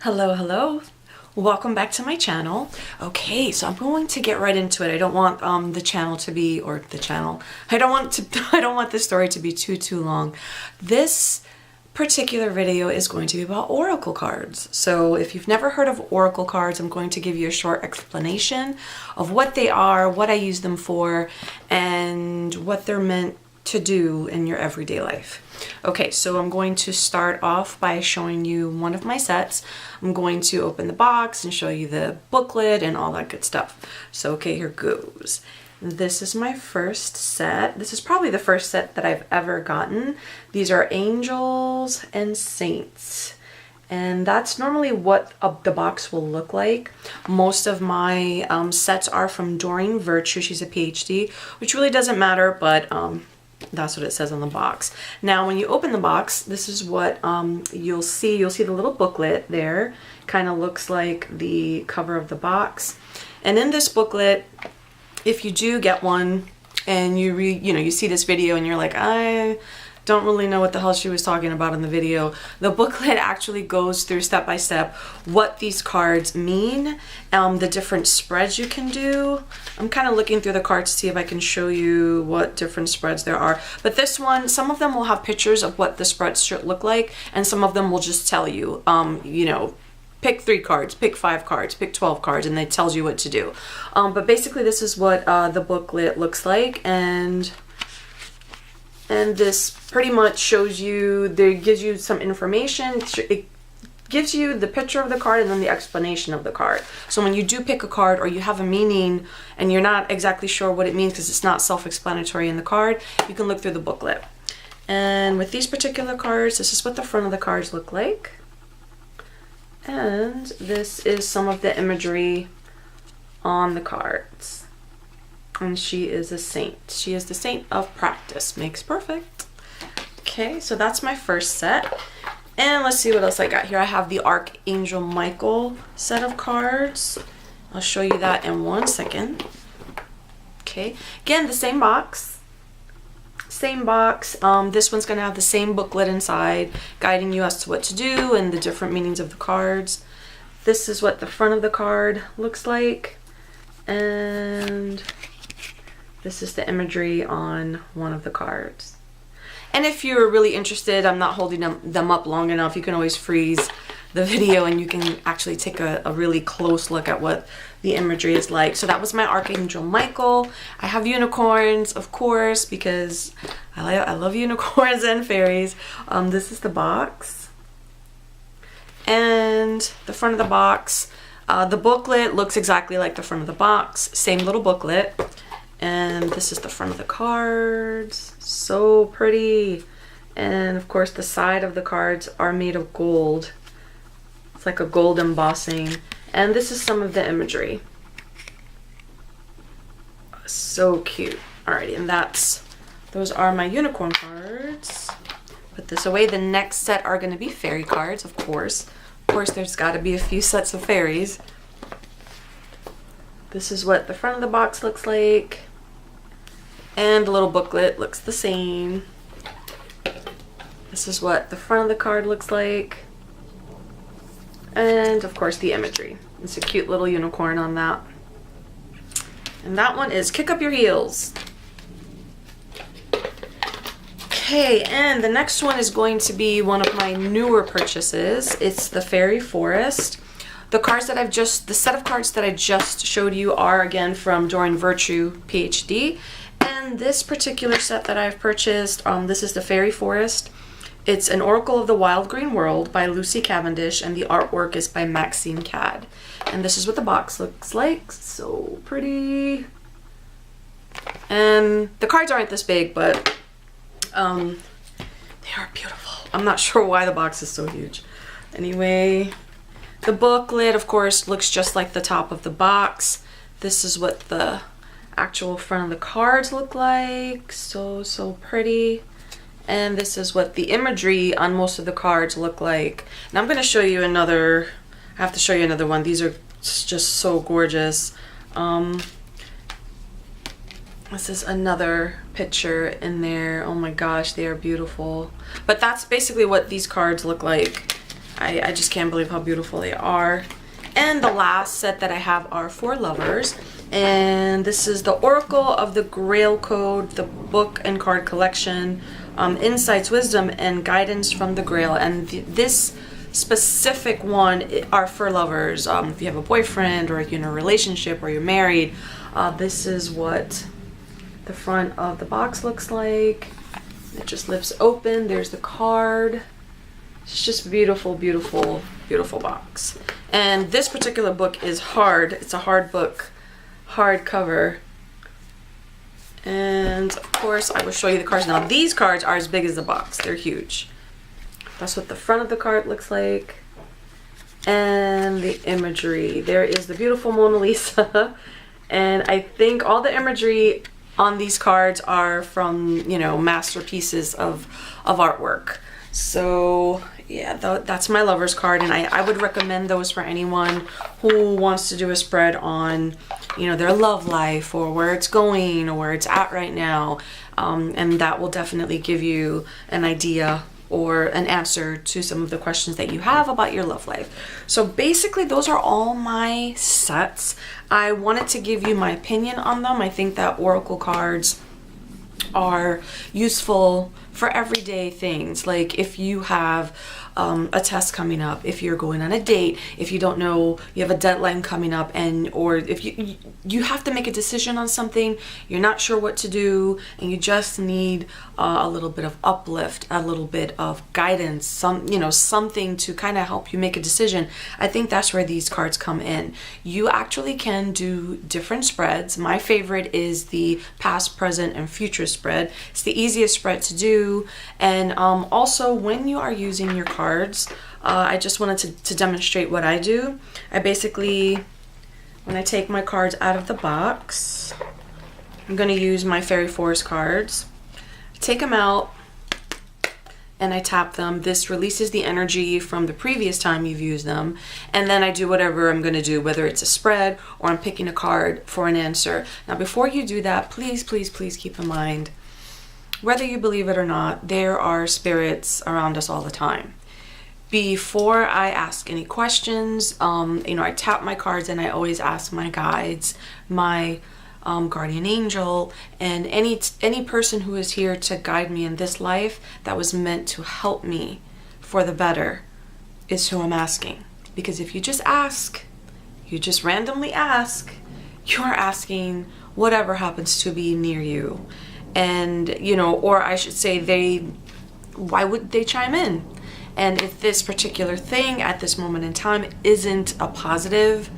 Hello, hello. Welcome back to my channel. Okay, so I'm going to get right into it. I don't want the channel to be, or the channel. I don't want this story to be too long. This particular video is going to be about oracle cards. So if you've never heard of oracle cards, I'm going to give you a short explanation of what they are, what I use them for, and what they're meant to do in your everyday life. Okay, so I'm going to start off by showing you one of my sets. I'm going to open the box and show you the booklet and all that good stuff. So okay, here goes. This is my first set. This is probably the first set that I've ever gotten. These are angels and saints. And that's normally what the box will look like. Most of my sets are from Doreen Virtue. She's a PhD, which really doesn't matter, but that's what it says on the box. Now, when you open the box, this is what you'll see. You'll see the little booklet there. Kind of looks like the cover of the box. And in this booklet, if you do get one and you see this video and you're like, I don't really know what the hell she was talking about in the video, the booklet actually goes through step by step what these cards mean, the different spreads you can do. I'm kind of looking through the cards to see if I can show you what different spreads there are. But this one, some of them will have pictures of what the spreads should look like, and some of them will just tell you, pick 3 cards, pick 5 cards, pick 12 cards, and it tells you what to do. But basically this is what the booklet looks like, and this pretty much shows you, gives you some information. It gives you the picture of the card and then the explanation of the card. So when you do pick a card or you have a meaning and you're not exactly sure what it means because it's not self-explanatory in the card, you can look through the booklet. And with these particular cards, this is what the front of the cards look like. And this is some of the imagery on the cards. And she is a saint. She is the saint of practice. Makes perfect. Okay, so that's my first set. And let's see what else I got here. I have the Archangel Michael set of cards. I'll show you that in 1 second. Okay, again, the same box. Same box. This one's going to have the same booklet inside, guiding you as to what to do and the different meanings of the cards. This is what the front of the card looks like. And this is the imagery on one of the cards. And if you're really interested, I'm not holding them up long enough, you can always freeze the video and you can actually take a really close look at what the imagery is like. So that was my Archangel Michael. I have unicorns, of course, because I love unicorns and fairies. This is the box. And the front of the box, the booklet looks exactly like the front of the box. Same little booklet. And this is the front of the cards. So pretty. And of course the side of the cards are made of gold. It's like a gold embossing. And this is some of the imagery. So cute. Alrighty, and those are my unicorn cards. Put this away. The next set are going to be fairy cards, of course. Of course, there's got to be a few sets of fairies. This is what the front of the box looks like. And the little booklet looks the same. This is what the front of the card looks like. And of course the imagery. It's a cute little unicorn on that. And that one is Kick Up Your Heels. Okay, and the next one is going to be one of my newer purchases. It's the Faerie Forest. The set of cards that I just showed you are again from Doreen Virtue, PhD. And this particular set that I've purchased, this is the Faerie Forest. It's an Oracle of the Wild Green World by Lucy Cavendish, and the artwork is by Maxine Cad. And this is what the box looks like. So pretty. And the cards aren't this big, but they are beautiful. I'm not sure why the box is so huge. Anyway, the booklet, of course, looks just like the top of the box. This is what the actual front of the cards look like. So pretty. And this is what the imagery on most of the cards look like. And I'm going to show you another, I have to show you another one. These are just so gorgeous. This is another picture in there. Oh my gosh, they are beautiful. But that's basically what these cards look like. I just can't believe how beautiful they are. And the last set that I have are for lovers. And this is the Oracle of the Grail Code, the book and card collection, insights, wisdom, and guidance from the Grail. And this specific one are for lovers. If you have a boyfriend, or if you're in a relationship, or you're married, this is what the front of the box looks like. It just lifts open. There's the card. It's just beautiful, beautiful, beautiful box. And this particular book is hard. It's a hard book, hard cover. And of course, I will show you the cards. Now, these cards are as big as the box. They're huge. That's what the front of the card looks like. And the imagery. There is the beautiful Mona Lisa. And I think all the imagery on these cards are from, you know, masterpieces of artwork. So yeah, that's my lover's card, and I would recommend those for anyone who wants to do a spread on, you know, their love life, or where it's going, or where it's at right now. And that will definitely give you an idea or an answer to some of the questions that you have about your love life. So basically, those are all my sets. I wanted to give you my opinion on them. I think that oracle cards are useful for everyday things. Like if you have a test coming up, if you're going on a date, if you don't know, you have a deadline coming up, and or if you have to make a decision on something, you're not sure what to do, and you just need a little bit of uplift, a little bit of guidance, something to kind of help you make a decision. I think that's where these cards come in. You actually can do different spreads. My favorite is the past, present, and future spread. It's the easiest spread to do. And also, when you are using your cards, I just wanted to demonstrate what I do. I basically, when I take my cards out of the box, I'm going to use my Faerie Forest cards. I take them out and I tap them. This releases the energy from the previous time you've used them, and then I do whatever I'm going to do, whether it's a spread or I'm picking a card for an answer. Now, before you do that, please, please, please keep in mind, whether you believe it or not, there are spirits around us all the time. Before I ask any questions, I tap my cards and I always ask my guides, my guardian angel, and any person who is here to guide me in this life that was meant to help me for the better is who I'm asking. Because if you just ask, you just randomly ask, you are asking whatever happens to be near you. And, or I should say, why would they chime in? And if this particular thing at this moment in time isn't a positive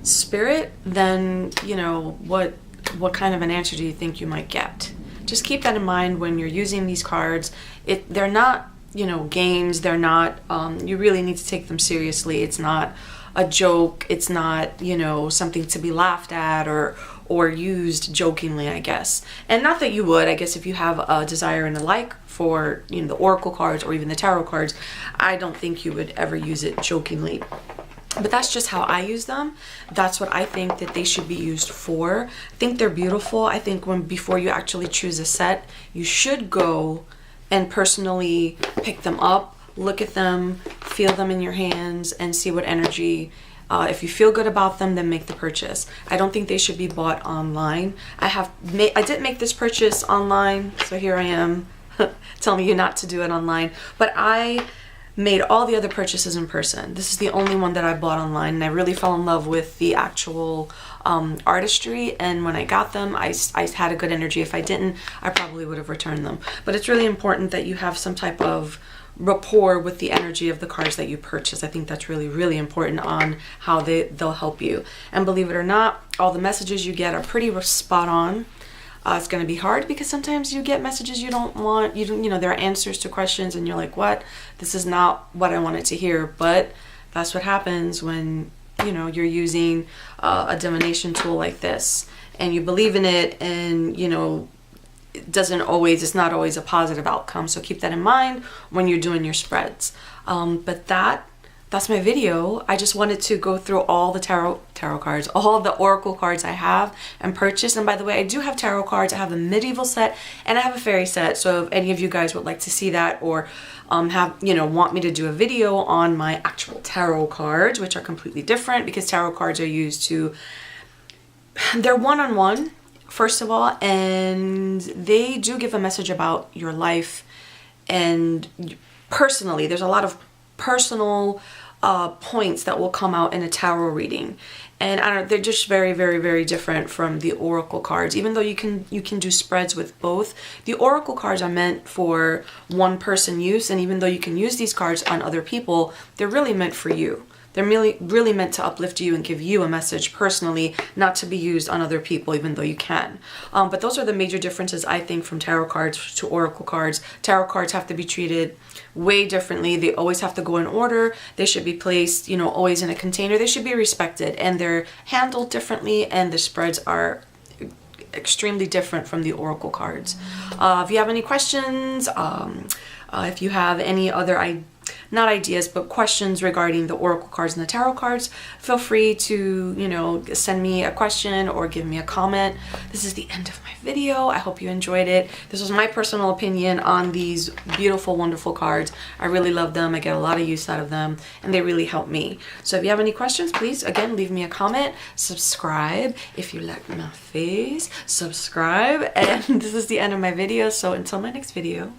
spirit, then, what kind of an answer do you think you might get? Just keep that in mind when you're using these cards. They're not, games. They're not, you really need to take them seriously. It's not a joke. It's not, something to be laughed at or used jokingly, I guess. And not that you would, I guess, if you have a desire and a like for, the oracle cards or even the tarot cards, I don't think you would ever use it jokingly. But that's just how I use them. That's what I think that they should be used for. I think they're beautiful. I think before you actually choose a set, you should go and personally pick them up, look at them, feel them in your hands, and see what energy. If you feel good about them, then make the purchase. I don't think they should be bought online. I did make this purchase online, so here I am telling you not to do it online. But I made all the other purchases in person. This is the only one that I bought online, and I really fell in love with the actual artistry. And when I got them, I had a good energy. If I didn't, I probably would have returned them. But it's really important that you have some type of rapport with the energy of the cards that you purchase. I think that's really, really important on how they'll help you. And believe it or not, all the messages you get are pretty spot on. It's going to be hard because sometimes you get messages you don't want. There are answers to questions and you're like, what? This is not what I wanted to hear. But that's what happens when, you're using a divination tool like this and you believe in it, and, it's not always a positive outcome. So keep that in mind when you're doing your spreads. But that that's my video. I just wanted to go through all the tarot cards, all the oracle cards I have and purchased. And by the way, I do have tarot cards. I have a medieval set and I have a fairy set. So if any of you guys would like to see that, or want me to do a video on my actual tarot cards, which are completely different, because tarot cards are used to, they're one-on-one, first of all, and they do give a message about your life. And personally, there's a lot of personal points that will come out in a tarot reading, and they're just very, very, very different from the oracle cards. Even though you can do spreads with both, the oracle cards are meant for one person use, and even though you can use these cards on other people, they're really meant for you. They're really meant to uplift you and give you a message personally, not to be used on other people, even though you can. But those are the major differences, I think, from tarot cards to oracle cards. Tarot cards have to be treated way differently. They always have to go in order. They should be placed, always in a container. They should be respected, and they're handled differently, and the spreads are extremely different from the oracle cards. If you have any questions, if you have any other not ideas, but questions regarding the oracle cards and the tarot cards, feel free to, send me a question or give me a comment. This is the end of my video. I hope you enjoyed it. This was my personal opinion on these beautiful, wonderful cards. I really love them. I get a lot of use out of them, and they really help me. So if you have any questions, please, again, leave me a comment. Subscribe if you like my face. Subscribe. And this is the end of my video. So until my next video.